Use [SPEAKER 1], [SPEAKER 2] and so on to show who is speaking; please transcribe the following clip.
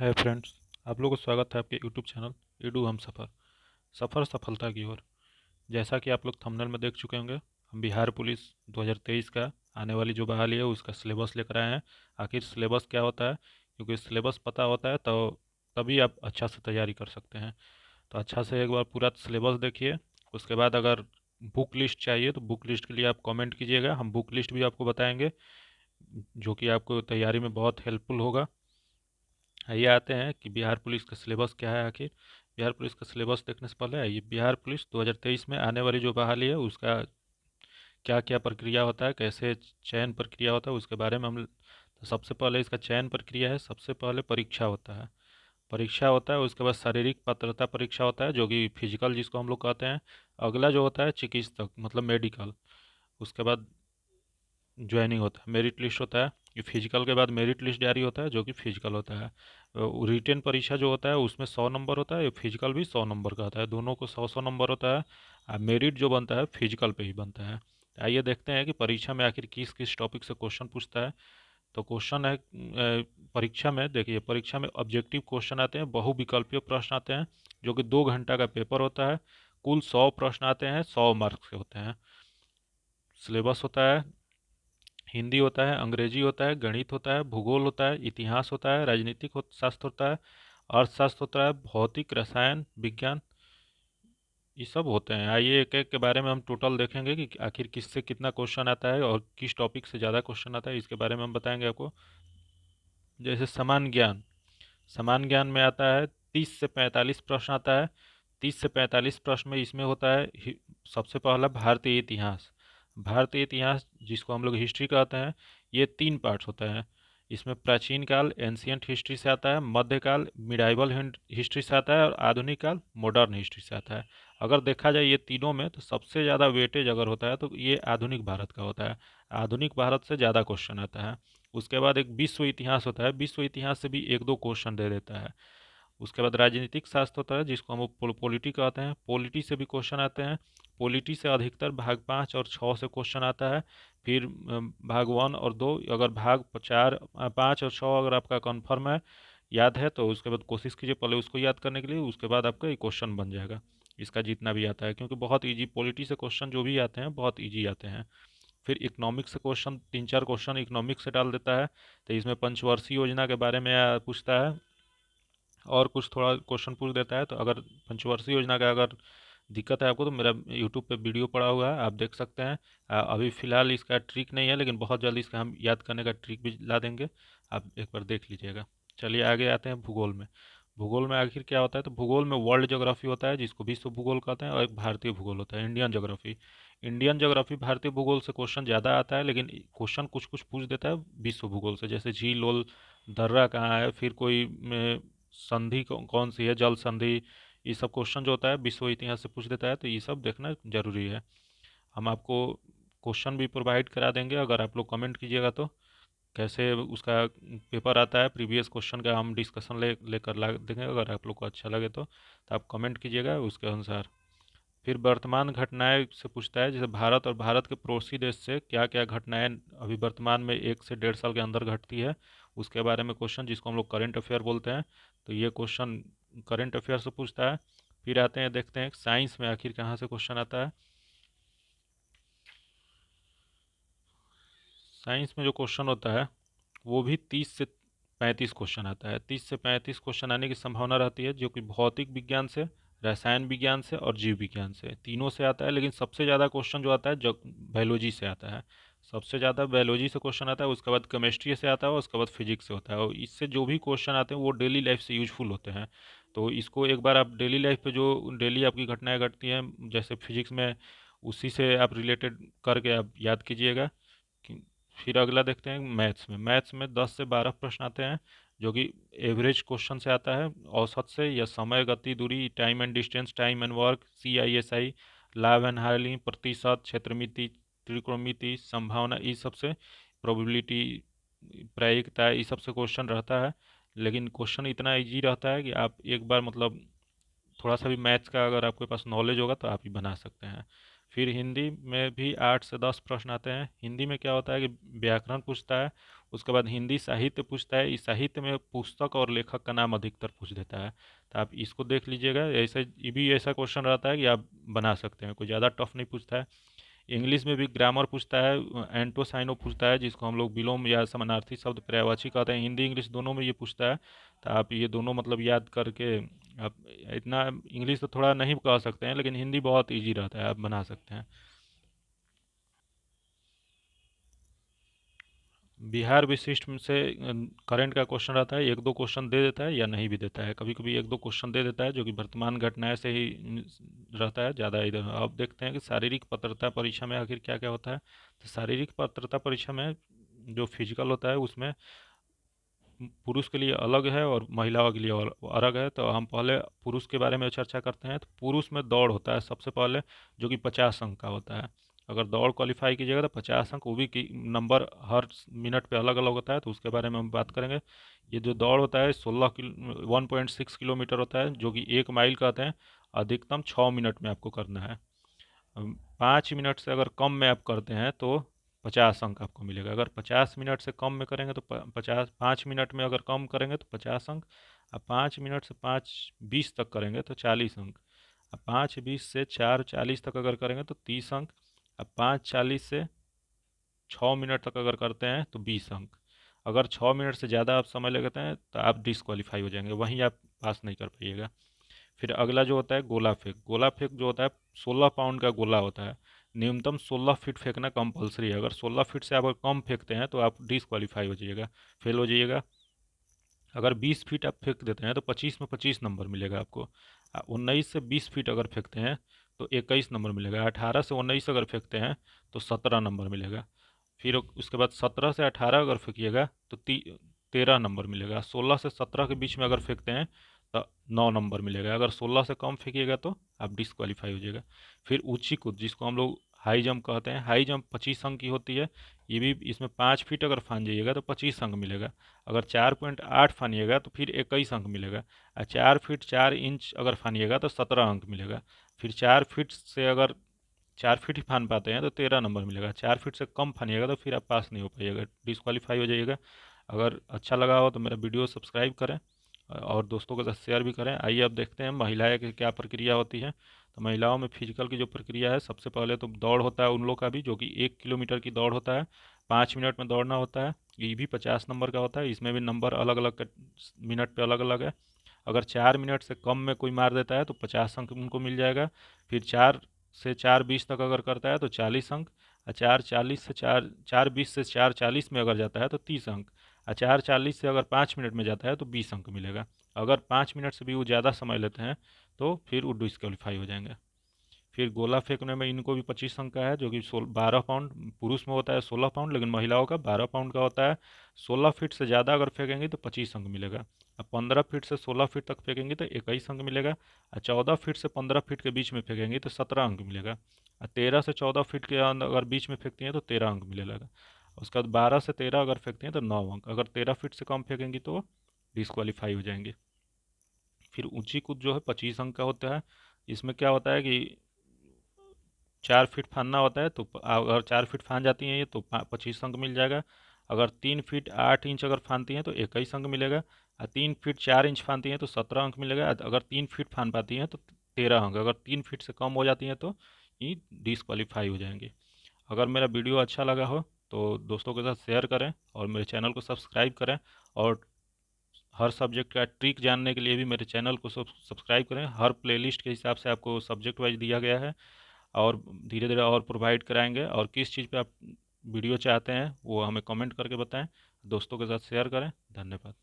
[SPEAKER 1] है फ्रेंड्स। आप लोगों को स्वागत है आपके यूट्यूब चैनल ईडू हम सफ़र सफ़र सफलता की ओर। जैसा कि आप लोग थंबनेल में देख चुके होंगे, हम बिहार पुलिस 2023 का आने वाली जो बहाली है उसका सिलेबस लेकर आए हैं। आखिर सिलेबस क्या होता है, क्योंकि सिलेबस पता होता है तो तभी आप अच्छा से तैयारी कर सकते हैं। तो अच्छा से एक बार पूरा सिलेबस देखिए। उसके बाद अगर बुक लिस्ट चाहिए तो बुक लिस्ट के लिए आप कमेंट कीजिएगा, हम बुक लिस्ट भी आपको बताएंगे जो कि आपको तैयारी में बहुत हेल्पफुल होगा। आइए आते हैं कि बिहार पुलिस का सिलेबस क्या है आखिर। बिहार पुलिस का सिलेबस देखने से पहले आइए बिहार पुलिस 2023 में आने वाली जो बहाली है उसका क्या क्या प्रक्रिया होता है, कैसे चयन प्रक्रिया होता है उसके बारे में हम। तो सबसे पहले इसका चयन प्रक्रिया है, सबसे पहले परीक्षा होता है। परीक्षा होता है, उसके बाद शारीरिक पात्रता परीक्षा होता है जो कि फिजिकल जिसको हम लोग कहते हैं। अगला जो होता है चिकित्सक मतलब मेडिकल। उसके बाद ज्वाइनिंग होता है, मेरिट लिस्ट होता है। ये फिजिकल के बाद मेरिट लिस्ट जारी होता है जो कि फिजिकल होता है। रिटेन परीक्षा जो होता है उसमें 100 नंबर होता है, ये फिजिकल भी 100 नंबर का होता है, दोनों को 100 100 नंबर होता है। और मेरिट जो बनता है फिजिकल पे ही बनता है। आइए देखते हैं कि परीक्षा में आखिर किस किस टॉपिक से क्वेश्चन पूछता है। तो क्वेश्चन है परीक्षा में देखिए, परीक्षा में ऑब्जेक्टिव क्वेश्चन आते हैं, बहुविकल्पीय प्रश्न आते हैं जो कि 2 घंटा का पेपर होता है। कुल 100 प्रश्न आते हैं, 100 मार्क्स के होते हैं। सिलेबस होता है, हिंदी होता है, अंग्रेजी होता है, गणित होता है, भूगोल होता है, इतिहास होता है, राजनीतिक शास्त्र होता है, अर्थशास्त्र होता है, भौतिक रसायन विज्ञान, ये सब होते हैं। आइए एक एक के बारे में हम टोटल देखेंगे कि आखिर किससे कितना क्वेश्चन आता है और किस टॉपिक से ज़्यादा क्वेश्चन आता है, इसके बारे में हम बताएंगे आपको। जैसे समान ज्ञान, समान ज्ञान में आता है 30 से 45 प्रश्न आता है। 30 से 45 प्रश्न में इसमें होता है सबसे पहला भारतीय इतिहास। भारतीय इतिहास जिसको हम लोग हिस्ट्री कहते हैं, ये 3 पार्ट्स होता है। इसमें प्राचीन काल एंशियंट हिस्ट्री से आता है, मध्यकाल मिडाइवल हिस्ट्री से आता है और आधुनिक काल मॉडर्न हिस्ट्री से आता है। अगर देखा जाए ये तीनों में तो सबसे ज़्यादा वेटेज अगर होता है तो ये आधुनिक भारत का होता है। आधुनिक भारत से ज़्यादा क्वेश्चन आता है। उसके बाद एक विश्व इतिहास होता है, विश्व इतिहास से भी एक दो क्वेश्चन दे देता है। उसके बाद राजनीतिक शास्त्र होता है जिसको हम पॉलिटी कहते हैं, पॉलिटी से भी क्वेश्चन आते हैं। पॉलिटी से अधिकतर भाग 5 और 6 से क्वेश्चन आता है। फिर भाग 1 और 2, अगर भाग 4 5 और 6 अगर आपका कन्फर्म है, याद है, तो उसके बाद कोशिश कीजिए पहले उसको याद करने के लिए, उसके बाद आपका ये क्वेश्चन बन जाएगा इसका जितना भी आता है, क्योंकि बहुत ईजी पॉलिटी से क्वेश्चन जो भी आते हैं बहुत ईजी आते हैं। फिर इकोनॉमिक्स से क्वेश्चन 3 4 क्वेश्चन इकोनॉमिक्स से डाल देता है। तो इसमें पंचवर्षीय योजना के बारे में पूछता है और कुछ थोड़ा क्वेश्चन पूछ देता है। तो अगर पंचवर्षीय योजना का अगर दिक्कत है आपको तो मेरा यूट्यूब पे वीडियो पड़ा हुआ है, आप देख सकते हैं। अभी फ़िलहाल इसका ट्रिक नहीं है, लेकिन बहुत जल्दी इसका हम याद करने का ट्रिक भी ला देंगे, आप एक बार देख लीजिएगा। चलिए आगे आते हैं भूगोल में। भूगोल में आखिर क्या होता है, तो भूगोल में वर्ल्ड ज्योग्राफी होता है जिसको विश्व भूगोल कहते हैं, और एक भारतीय भूगोल होता है इंडियन ज्योग्राफी। इंडियन ज्योग्राफी भारतीय भूगोल से क्वेश्चन ज़्यादा आता है, लेकिन क्वेश्चन कुछ कुछ पूछ देता है विश्व भूगोल से, जैसे झील ओल दर्रा कहाँ है, फिर कोई संधि कौन सी है, जल संधि, ये सब क्वेश्चन जो होता है विश्व इतिहास से पूछ देता है। तो ये सब देखना जरूरी है। हम आपको क्वेश्चन भी प्रोवाइड करा देंगे अगर आप लोग कमेंट कीजिएगा तो। कैसे उसका पेपर आता है प्रीवियस क्वेश्चन का हम डिस्कशन लेकर ला देंगे, अगर आप लोग को अच्छा लगे तो आप कमेंट कीजिएगा उसके अनुसार। फिर वर्तमान घटनाएं से पूछता है, जैसे भारत और भारत के पड़ोसी देश से क्या क्या घटनाएं अभी वर्तमान में 1 से 1.5 साल के अंदर घटती है, उसके बारे में क्वेश्चन जिसको हम लोग करंट अफेयर बोलते हैं। तो ये क्वेश्चन करंट अफेयर से पूछता है। फिर आते हैं देखते हैं साइंस में आखिर कहाँ से क्वेश्चन आता है। साइंस में जो क्वेश्चन होता है वो भी 30 से 35 क्वेश्चन आता है। 30 से 35 क्वेश्चन आने की संभावना रहती है, जो कि भौतिक विज्ञान से, रसायन विज्ञान से और जीव विज्ञान से, तीनों से आता है। लेकिन सबसे ज़्यादा क्वेश्चन जो आता है जो बायोलॉजी से आता है, सबसे ज़्यादा बायोलॉजी से क्वेश्चन आता है। उसके बाद केमिस्ट्री से आता है, उसके बाद फिजिक्स से होता है। और इससे जो भी क्वेश्चन आते हैं वो डेली लाइफ से यूजफुल होते हैं। तो इसको एक बार आप डेली लाइफ पे जो डेली आपकी घटनाएं घटती हैं जैसे फिजिक्स में, उसी से आप रिलेटेड करके आप याद कीजिएगा। कि- फिर अगला देखते हैं मैथ्स में। मैथ्स में 10 से 12 प्रश्न आते हैं जो कि एवरेज क्वेश्चन से आता है, औसत से, या समय गति दूरी time and distance time and work CISI, लाभ एंड हानि, प्रतिशत, क्षेत्रमिति, त्रिकोणमिति, संभावना, इस सब से, प्रोबेबिलिटी, प्रायिकता, इस सब से क्वेश्चन रहता है। लेकिन क्वेश्चन इतना इजी रहता है कि आप एक बार मतलब थोड़ा सा भी मैथ्स का अगर आपके पास नॉलेज होगा तो आप ही बना सकते हैं। फिर हिंदी में भी 8 से 10 प्रश्न आते हैं। हिंदी में क्या होता है कि व्याकरण पूछता है, उसके बाद हिंदी साहित्य पूछता है, इस साहित्य में पुस्तक और लेखक का नाम अधिकतर पूछ देता है, तो आप इसको देख लीजिएगा। ऐसा ये भी ऐसा क्वेश्चन रहता है कि आप बना सकते हैं, कोई ज़्यादा टफ नहीं पूछता है। इंग्लिश में भी ग्रामर पूछता है, एंटोसाइनो पूछता है जिसको हम लोग विलोम या समानार्थी शब्द पर्यायवाची कहते हैं, हिंदी इंग्लिश दोनों में ये पूछता है। तो आप ये दोनों मतलब याद करके आप इतना, इंग्लिश तो थोड़ा नहीं कह सकते हैं लेकिन हिंदी बहुत इजी रहता है, आप बना सकते हैं। बिहार विशिष्ट में से करंट का क्वेश्चन रहता है, एक दो क्वेश्चन दे देता है या नहीं भी देता है, कभी कभी एक दो क्वेश्चन दे देता है जो कि वर्तमान घटनाएं से ही रहता है ज़्यादा इधर। अब देखते हैं कि शारीरिक पात्रता परीक्षा में आखिर क्या क्या होता है। तो शारीरिक पात्रता परीक्षा में जो फिजिकल होता है उसमें पुरुष के लिए अलग है और महिलाओं के लिए अलग है। तो हम पहले पुरुष के बारे में चर्चा करते हैं। तो पुरुष में दौड़ होता है सबसे पहले, जो कि 50 अंक का होता है। अगर दौड़ क्वालिफाई कीजिएगा तो 50 अंक, वो भी की नंबर हर मिनट पे अलग अलग होता है, तो उसके बारे में हम बात करेंगे। ये जो दौड़ होता है 1.6 किलोमीटर होता है, जो कि 1 माइल कहते हैं। अधिकतम 6 मिनट में आपको करना है। 5 मिनट से अगर कम में आप करते हैं तो 50 अंक आपको मिलेगा। अगर 50 मिनट से कम में करेंगे तो 5 मिनट में अगर कम करेंगे तो 50 अंक। अब 5 मिनट से 5:20 तक करेंगे तो 40 अंक। अब 5:20 से 4:40 तक अगर करेंगे तो 30 अंक। अब 5:40 से 6 मिनट तक अगर करते हैं तो 20 अंक। अगर 6 मिनट से ज़्यादा आप समय लगाते हैं तो आप डिसक्वालीफाई हो जाएंगे, वहीं आप पास नहीं कर पाइएगा। फिर अगला जो होता है गोला फेंक। गोला फेंक जो होता है 16 पाउंड का गोला होता है। न्यूनतम 16 फीट फेंकना कंपलसरी है। अगर 16 फीट से आप अगर कम फेंकते हैं तो आप डिसक्वालीफाई हो जाइएगा, फेल हो जाइएगा। अगर 20 फीट आप फेंक देते हैं तो 25 में 25 नंबर मिलेगा आपको। 19 से 20 फीट अगर फेंकते हैं तो 21 नंबर मिलेगा। 18 से 19 अगर फेंकते हैं तो 17 नंबर मिलेगा। फिर उसके बाद 17 से 18 अगर फेंकिएगा तो 13 नंबर मिलेगा। 16 से 17 के बीच में अगर फेंकते हैं तो 9 नंबर मिलेगा। अगर 16 से कम फेंकिएगा तो आप डिसक्वालीफाई हो जाएगा। फिर ऊंची कूद, जिसको हम लोग हाई जंप कहते हैं, हाई जंप 25 अंक की होती है। ये भी इसमें 5 फीट अगर फान जाइएगा तो 25 अंक मिलेगा। अगर 4.8 फानिएगा तो फिर 21 अंक मिलेगा। और 4 फीट 4 इंच अगर फानिएगा तो 17 अंक मिलेगा। फिर 4 फीट से अगर 4 फीट ही फान पाते हैं तो 13 नंबर मिलेगा। 4 फीट से कम फानिएगा तो फिर आप पास नहीं हो पाइएगा, डिसक्वालीफाई हो जाइएगा। अगर अच्छा लगा हो तो मेरा वीडियो सब्सक्राइब करें और दोस्तों के साथ शेयर भी करें। आइए अब देखते हैं महिलाएं की क्या प्रक्रिया होती है। तो महिलाओं में फिजिकल की जो प्रक्रिया है, सबसे पहले तो दौड़ होता है उन लोग का भी, जो कि 1 किलोमीटर की दौड़ होता है। 5 मिनट में दौड़ना होता है। ये भी 50 नंबर का होता है। इसमें भी नंबर अलग अलग मिनट पे अलग अलग है। अगर 4 मिनट से कम में कोई मार देता है तो 50 अंक उनको मिल जाएगा। फिर 4 से 4:20 तक अगर करता है तो 40 अंक। और 4:40 से 4:20 से 4:40 में अगर जाता है तो 30 अंक। और 4:40 से अगर 5 मिनट में जाता है तो 20 अंक मिलेगा। अगर 5 मिनट से भी वो ज़्यादा समय लेते हैं तो फिर वो डिस्क्वालीफाई हो जाएंगे। फिर गोला फेंकने में इनको भी 25 अंक का है, जो कि 12 पाउंड। पुरुष में होता है 16 पाउंड, लेकिन महिलाओं का 12 पाउंड का होता है। 16 फीट से ज़्यादा अगर फेंकेंगे तो 25 अंक मिलेगा। अब 15 फीट से 16 फीट तक फेंकेंगे तो 21 अंक मिलेगा। और 14 फीट से 15 फीट के बीच में फेंकेंगे तो 17 अंक मिलेगा। और 13 से 14 फीट के अंदर अगर बीच में फेंकती हैं तो 13 अंक मिलेगा। उसके बाद 12 से 13 अगर फेंकती हैं तो 9 अंक। अगर 13 फीट से कम फेंकेंगी तो डिस्क्वालीफाई हो जाएंगी। फिर ऊंची कूद जो है 25 अंक का होता है। इसमें क्या होता है कि 4 फीट फानना होता है, तो अगर 4 फीट फान जाती हैं ये तो 25 अंक मिल जाएगा। अगर 3 फीट 8 इंच अगर फानती हैं तो 21 अंक मिलेगा। और 3 फीट 4 इंच फानती हैं तो 17 अंक मिलेगा। अगर 3 फीट फान पाती हैं तो 13 अंक। अगर 3 फीट से कम हो जाती हैं तो ये डिसक्वालीफाई हो जाएंगे। अगर मेरा वीडियो अच्छा लगा हो तो दोस्तों के साथ शेयर करें और मेरे चैनल को सब्सक्राइब करें। और हर सब्जेक्ट का ट्रिक जानने के लिए भी मेरे चैनल को सब्सक्राइब करें। हर प्लेलिस्ट के हिसाब से आपको सब्जेक्ट वाइज दिया गया है और धीरे धीरे और प्रोवाइड कराएंगे। और किस चीज़ पे आप वीडियो चाहते हैं वो हमें कमेंट करके बताएं। दोस्तों के साथ शेयर करें। धन्यवाद।